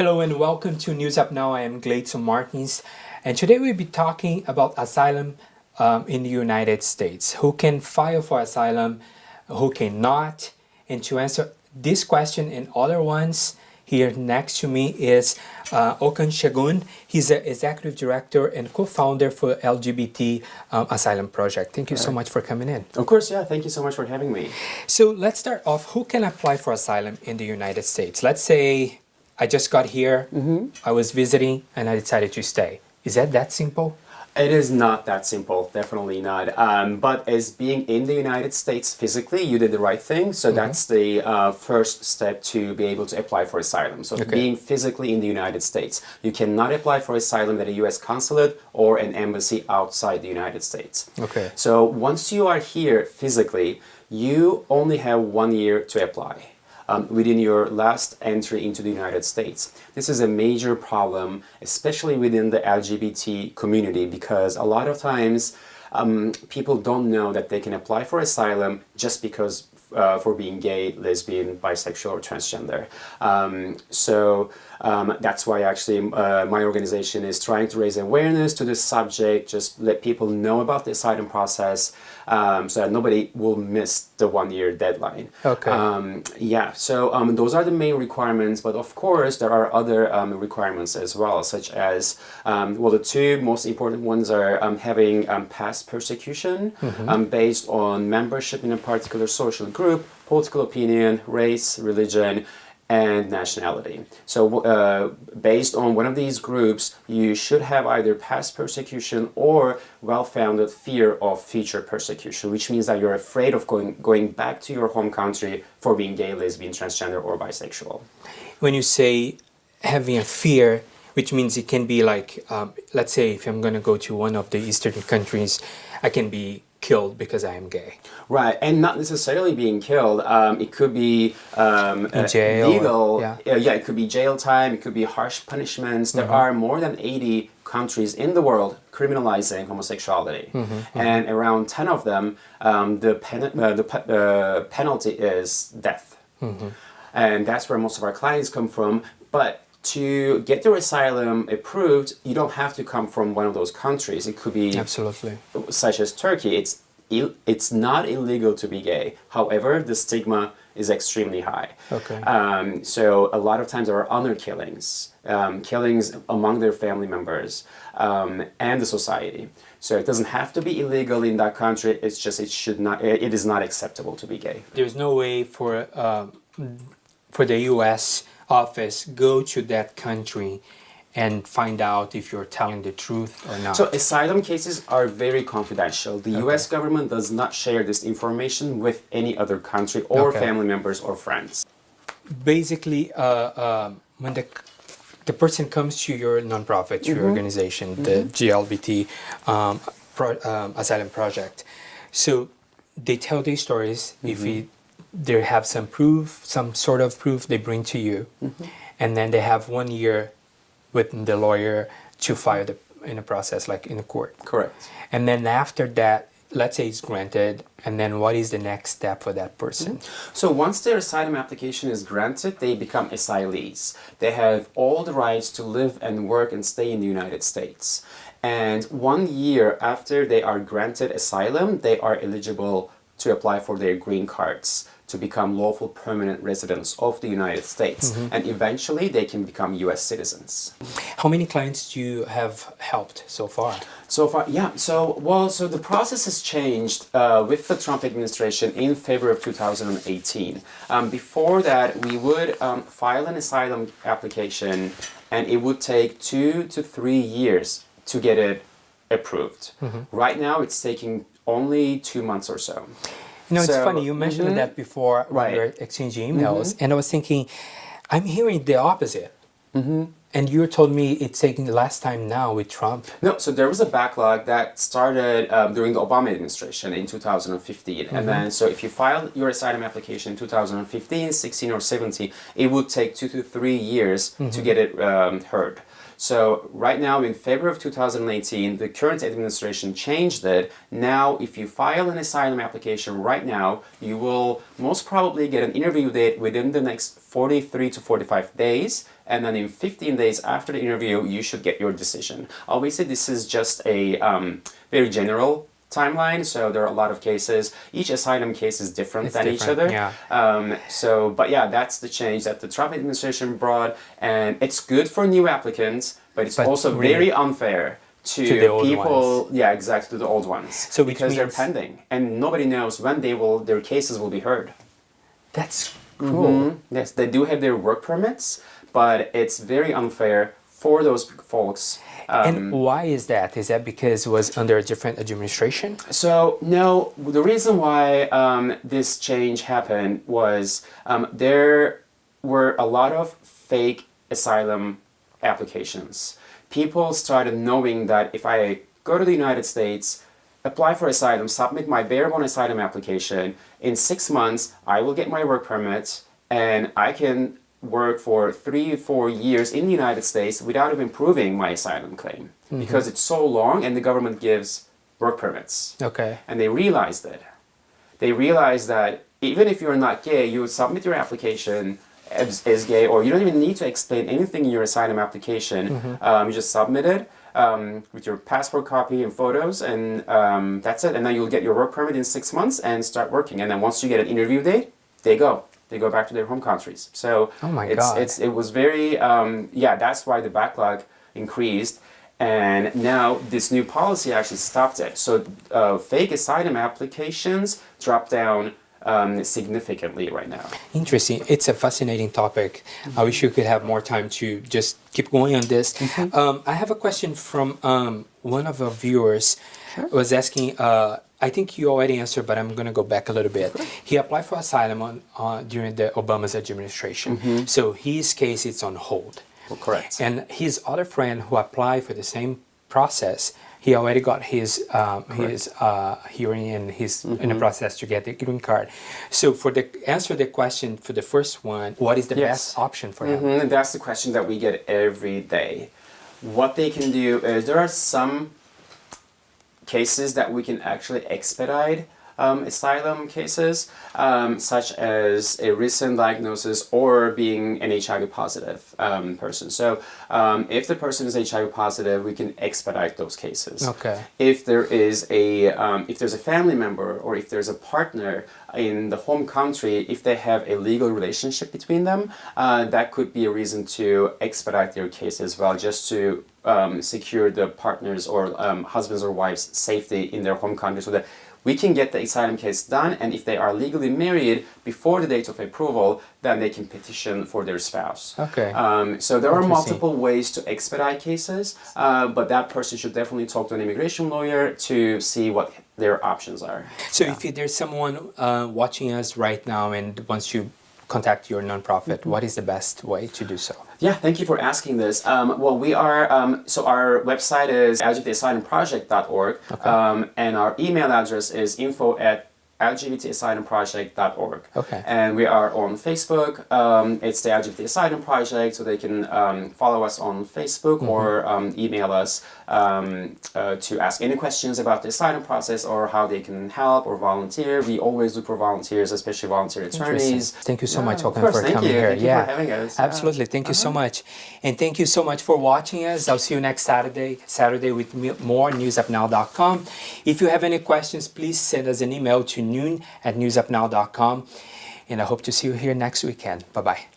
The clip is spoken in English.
Hello and welcome to News Up Now. I am Gleitson Martins, and today we'll be talking about asylum in the United States. Who can file for asylum, who cannot? And to answer this question and other ones, here next to me is Okan Shagun. He's the Executive Director and co-founder for LGBT Asylum Project. Thank you so much for coming in. Of course, yeah. Thank you so much for having me. So let's start off. Who can apply for asylum in the United States? Let's say I just got here, I was visiting, and I decided to stay. Is that simple? It is not that simple, definitely not. But as being in the United States physically, you did the right thing. So that's the first step to be able to apply for asylum. So being physically in the United States. You cannot apply for asylum at a U.S. consulate or an embassy outside the United States. Okay. So once you are here physically, you only have 1 year to apply. Within your last entry into the United States. This is a major problem, especially within the LGBT community, because a lot of times people don't know that they can apply for asylum just because for being gay, lesbian, bisexual, or transgender. That's why actually my organization is trying to raise awareness to this subject, just let people know about the asylum process so that nobody will miss the 1 year deadline. Okay. Those are the main requirements, but of course there are other requirements as well, such as, the two most important ones are having past persecution based on membership in a particular social group, political opinion, race, religion, and nationality. So based on one of these groups, you should have either past persecution or well-founded fear of future persecution, which means that you're afraid of going back to your home country for being gay, lesbian, transgender, or bisexual. When you say having a fear, which means it can be like, let's say if I'm going to go to one of the Eastern countries, I can be killed because I am gay. Right, and not necessarily being killed. It could be in jail, legal. It could be jail time. It could be harsh punishments. There are more than 80 countries in the world criminalizing homosexuality, and around 10 of them, the penalty is death, and that's where most of our clients come from. But to get your asylum approved, you don't have to come from one of those countries. It could be absolutely such as Turkey. It's not illegal to be gay. However, the stigma is extremely high. Okay. So a lot of times there are honor killings, killings among their family members and the society. So it doesn't have to be illegal in that country. It's just it is not acceptable to be gay. There's no way for the U.S. office go to that country and find out if you're telling the truth or not. So asylum cases are very confidential. The U.S. government does not share this information with any other country or family members or friends. Basically, when the person comes to your nonprofit, your organization, the GLBT Asylum Project, so they tell their stories. If they have some proof, some sort of proof, they bring to you, and then they have 1 year with the lawyer to file in a process, like in a court. Correct. And then after that, let's say it's granted, and then what is the next step for that person? So once their asylum application is granted, they become asylees. They have all the rights to live and work and stay in the United States. And 1 year after they are granted asylum, they are eligible to apply for their green cards to become lawful permanent residents of the United States. And eventually they can become U.S. citizens. How many clients do you have helped so far? So far, yeah. So the process has changed with the Trump administration in February of 2018. Before that, we would file an asylum application, and it would take 2 to 3 years to get it approved. Right now, it's taking only 2 months or so. You know, it's funny, you mentioned that before when we were exchanging emails, and I was thinking, I'm hearing the opposite. And you told me it's taking the last time now with Trump. No, so there was a backlog that started during the Obama administration in 2015. And then, so if you filed your asylum application in 2015, 16, or 17, it would take 2 to 3 years to get it heard. So right now in February of 2018, the current administration changed it. Now, if you file an asylum application right now, you will most probably get an interview date within the next 43 to 45 days. and then in 15 days after the interview, you should get your decision. Obviously, this is just a very general timeline, so there are a lot of cases. Each asylum case is different than each other. Yeah. But yeah, that's the change that the Trump administration brought, and it's good for new applicants, but it's also really very unfair to the old people. ones. Yeah, exactly, to the old ones. So which because they're means- pending, and nobody knows when their cases will be heard. That's cool. Yes, they do have their work permits, but it's very unfair for those folks. And why is that? Is that because it was under a different administration? So no, the reason why this change happened was there were a lot of fake asylum applications. People started knowing that if I go to the United States, apply for asylum, submit my bare-bones asylum application, in 6 months I will get my work permit and I can work for 3 or 4 years in the United States without even proving my asylum claim because it's so long and the government gives work permits. Okay. And they realized it. They realized that even if you're not gay, you would submit your application as gay, or you don't even need to explain anything in your asylum application. You just submit it with your passport copy and photos, and that's it. And then you'll get your work permit in 6 months and start working. And then once you get an interview date, they go back to their home countries. So Oh my God. it was very, that's why the backlog increased. And now this new policy actually stopped it. So fake asylum applications dropped down significantly right now. Interesting. It's a fascinating topic. I wish you could have more time to just keep going on this. I have a question from one of our viewers. Was asking, I think you already answered, but I'm going to go back a little bit. He applied for asylum during the Obama's administration. So his case is on hold. Well, correct. And his other friend who applied for the same process, he already got his hearing and he's in the process to get the green card. So for the answer the question for the first one, what is the best option for him? And that's the question that we get every day. What they can do is there are some cases that we can actually expedite asylum cases, such as a recent diagnosis or being an HIV positive person. So if the person is HIV positive, we can expedite those cases. Okay. If there is if there's a family member or if there's a partner in the home country, if they have a legal relationship between them, that could be a reason to expedite their case as well, just to secure the partners or husbands or wives' safety in their home country, so that we can get the asylum case done, and if they are legally married before the date of approval, then they can petition for their spouse. Okay. So there are multiple ways to expedite cases, but that person should definitely talk to an immigration lawyer to see what their options are. So if there's someone watching us right now and wants to contact your nonprofit, what is the best way to do so? Yeah, thank you for asking this. Well, we are, so our website is lgbtasylumproject.org, and our email address is info@lgbtasylumproject.org. Okay. And we are on Facebook. It's the LGBT Asylum Project, so they can follow us on Facebook or email us to ask any questions about the asylum process or how they can help or volunteer. We always look for volunteers, especially volunteer attorneys. Thank you so much, Of Håkan, course, for thank coming you. here. Thank you for having us. Absolutely. Thank you so much. And thank you so much for watching us. I'll see you next Saturday with more newsupnow.com. If you have any questions, please send us an email to noon@newsupnow.com. And I hope to see you here next weekend. Bye-bye.